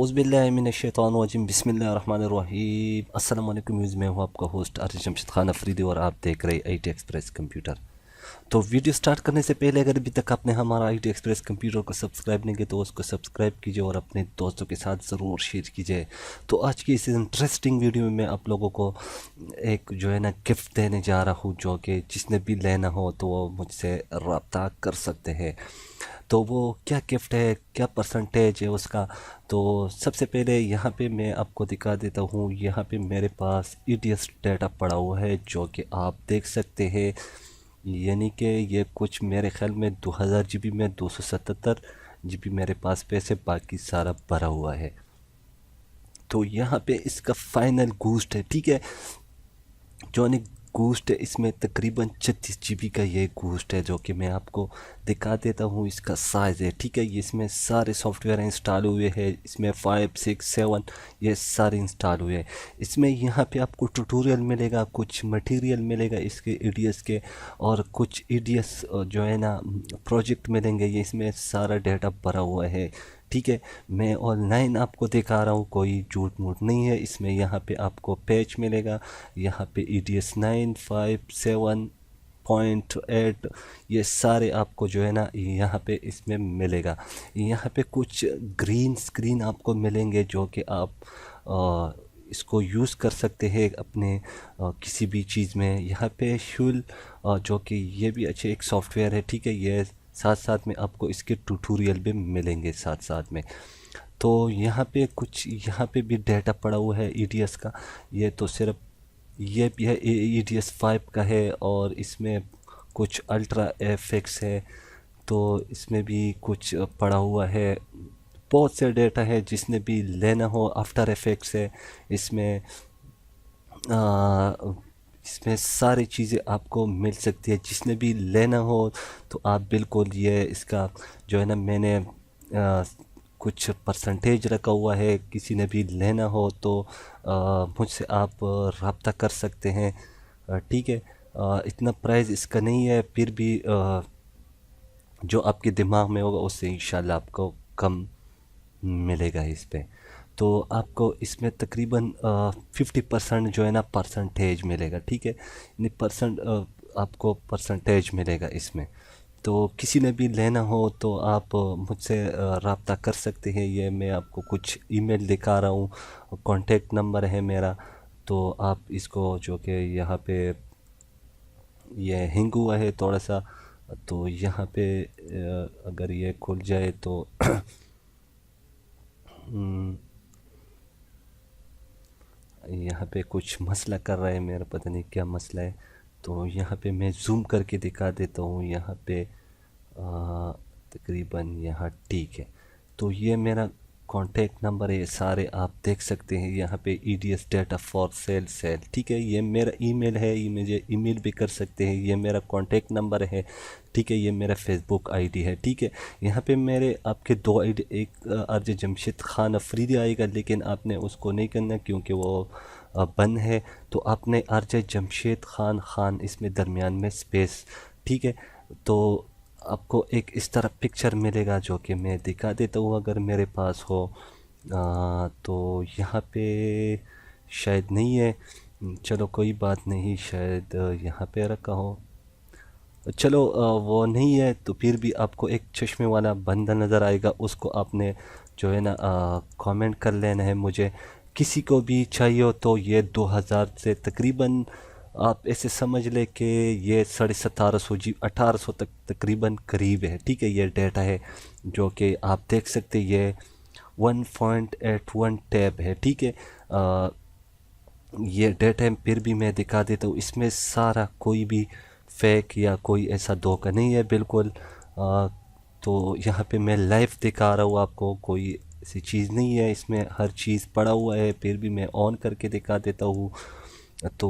औज़ बिल्लाहि मिनश्शैतानिर्रजीम बिस्मिल्लाहिर्रहमानिर्रहीम। अस्सलाम वालेकुम व्यूज़, मैं हूँ आपका होस्ट आरिफ जमशेद खान अफरीदी और आप देख रहे हैं ITexpress कंप्यूटर। तो वीडियो स्टार्ट करने से पहले अगर अभी तक आपने हमारा ITexpress कंप्यूटर को सब्सक्राइब नहीं किया तो उसको सब्सक्राइब कीजिए और अपने दोस्तों के साथ ज़रूर शेयर कीजिए। तो आज की इस इंटरेस्टिंग वीडियो में मैं आप लोगों को एक जो है ना गिफ्ट देने जा रहा हूँ, जो कि जिसने भी लेना हो तो वो मुझसे रब्ता कर सकते हैं। तो वो क्या गिफ्ट है, क्या परसेंटेज है उसका, तो सबसे पहले यहाँ पे मैं आपको दिखा देता हूँ। यहाँ पे मेरे पास Edius डाटा पड़ा हुआ है जो कि आप देख सकते हैं, यानी कि ये कुछ मेरे ख्याल में 2000 GB में 277 GB मेरे पास पैसे, बाकी सारा भरा हुआ है। तो यहाँ पे इसका फाइनल गूस्ट है, ठीक है, जॉनिक गूस्ट है। इसमें तकरीबन 36 GB का ये गूस्ट है जो कि मैं आपको दिखा देता हूँ। इसका साइज़ है, ठीक है, ये इसमें सारे सॉफ्टवेयर इंस्टॉल हुए हैं। इसमें 5, 6, 7 ये सारे इंस्टॉल हुए हैं। इसमें यहाँ पे आपको ट्यूटोरियल मिलेगा, कुछ मटेरियल मिलेगा इसके Edius के, और कुछ Edius जो है ना प्रोजेक्ट मिलेंगे। ये इसमें सारा डाटा भरा हुआ है, ठीक है। मैं ऑनलाइन आपको दिखा रहा हूँ, कोई झूठ मूठ नहीं है इसमें। यहाँ पे आपको पेज मिलेगा, यहाँ पे Edius 9, 5, 7.8 ये सारे आपको जो है ना यहाँ पे इसमें मिलेगा। यहाँ पे कुछ ग्रीन स्क्रीन आपको मिलेंगे जो कि आप इसको यूज़ कर सकते हैं अपने किसी भी चीज़ में। यहाँ पे ह्यूल जो कि ये भी अच्छे एक सॉफ्टवेयर है, ठीक है, ये साथ साथ में आपको इसके ट्यूटोरियल भी मिलेंगे साथ साथ में। तो यहाँ पे कुछ यहाँ पे भी डाटा पड़ा हुआ है Edius का। ये तो सिर्फ ये भी है Edius 5 का है, और इसमें कुछ अल्ट्रा एफेक्ट्स है, तो इसमें भी कुछ पड़ा हुआ है। बहुत से डाटा है, जिसने भी लेना हो। आफ्टर इफेक्ट्स है इसमें, इसमें सारी चीज़ें आपको मिल सकती है। जिसने भी लेना हो तो आप बिल्कुल ये इसका जो है ना मैंने कुछ परसेंटेज रखा हुआ है। किसी ने भी लेना हो तो मुझसे आप रब्ता कर सकते हैं, ठीक है। इतना प्राइस इसका नहीं है, फिर भी जो आपके दिमाग में होगा उससे इंशाल्लाह आपको कम मिलेगा इस पे। तो आपको इसमें तकरीबन 50% जो है ना परसेंटेज मिलेगा, ठीक है, यानी आपको परसेंटेज मिलेगा इसमें। तो किसी ने भी लेना हो तो आप मुझसे रब्ता कर सकते हैं। ये मैं आपको कुछ ईमेल दिखा रहा हूँ, कॉन्टेक्ट नंबर है मेरा। तो आप इसको जो कि यहाँ पे ये हैंग हुआ है थोड़ा सा, तो यहाँ पे अगर ये खुल जाए तो यहाँ पे कुछ मसला कर रहा है मेरा, पता नहीं क्या मसला है। तो यहाँ पे मैं जूम करके दिखा देता हूँ। यहाँ पे तकरीबन यहाँ ठीक है। तो ये मेरा कॉन्टेक्ट नंबर है, सारे आप देख सकते हैं यहाँ पे Edius डाटा फॉर सेल, ठीक है। ये मेरा ईमेल है, ये मुझे ईमेल भी कर सकते हैं। ये मेरा कॉन्टेक्ट नंबर है, ठीक है। ये मेरा फेसबुक आईडी है, ठीक है। यहाँ पे मेरे आपके 2 आईडी, एक आरजे जमशेद खान अफरीदी आएगा, लेकिन आपने उसको नहीं करना क्योंकि वो बंद है। तो आपने आरजे जमशेद खान इसमें दरमियान में स्पेस, ठीक है। तो आपको एक इस तरह पिक्चर मिलेगा जो कि मैं दिखा देता हूँ अगर मेरे पास हो। तो यहाँ पे शायद नहीं है, चलो कोई बात नहीं, शायद यहाँ पे रखा हो। चलो वो नहीं है तो फिर भी आपको एक चश्मे वाला बंदा नज़र आएगा, उसको आपने जो है ना कमेंट कर लेना है मुझे। किसी को भी चाहिए हो तो ये 2000 से तकरीबन आप ऐसे समझ ले कि ये 1750 जी 1800 तक तकरीबन करीब है, ठीक है। ये डाटा है जो कि आप देख सकते, ये 1.81 टैब है, ठीक है। ये डाटा है, फिर भी मैं दिखा देता हूँ। इसमें सारा कोई भी फेक या कोई ऐसा धोखा नहीं है बिल्कुल। तो यहाँ पे मैं लाइव दिखा रहा हूँ आपको, कोई ऐसी चीज़ नहीं है इसमें, हर चीज़ पड़ा हुआ है। फिर भी मैं ऑन करके दिखा देता हूँ। तो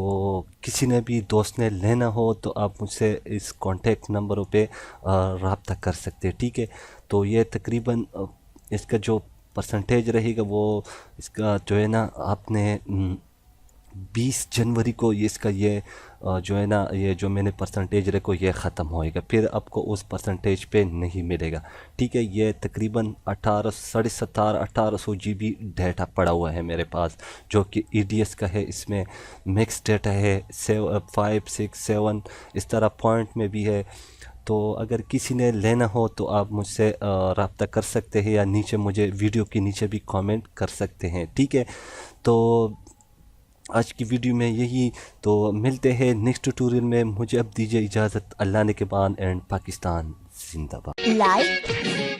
किसी ने भी दोस्त ने लेना हो तो आप मुझसे इस कॉन्टेक्ट नंबरों पे रब्ता कर सकते हैं, ठीक है। तो ये तकरीबन इसका जो परसेंटेज रहेगा वो इसका जो है ना आपने 20 जनवरी को ये इसका ये जो है ना ये जो मैंने परसेंटेज रखो ये ख़त्म होएगा, फिर आपको उस परसेंटेज पे नहीं मिलेगा। ठीक है, ये तकरीबन 1800 GB डाटा पड़ा हुआ है मेरे पास, जो कि Edius का है। इसमें मिक्स डाटा है 5, 6, 7 इस तरह पॉइंट में भी है। तो अगर किसी ने लेना हो तो आप मुझसे रब्ता कर सकते हैं, या नीचे मुझे वीडियो के नीचे भी कमेंट कर सकते हैं। ठीक है, तो आज की वीडियो में यही, तो मिलते हैं नेक्स्ट ट्यूटोरियल में। मुझे अब दीजिए इजाज़त। अल्लाह ने के बाद एंड पाकिस्तान जिंदाबाद। लाइक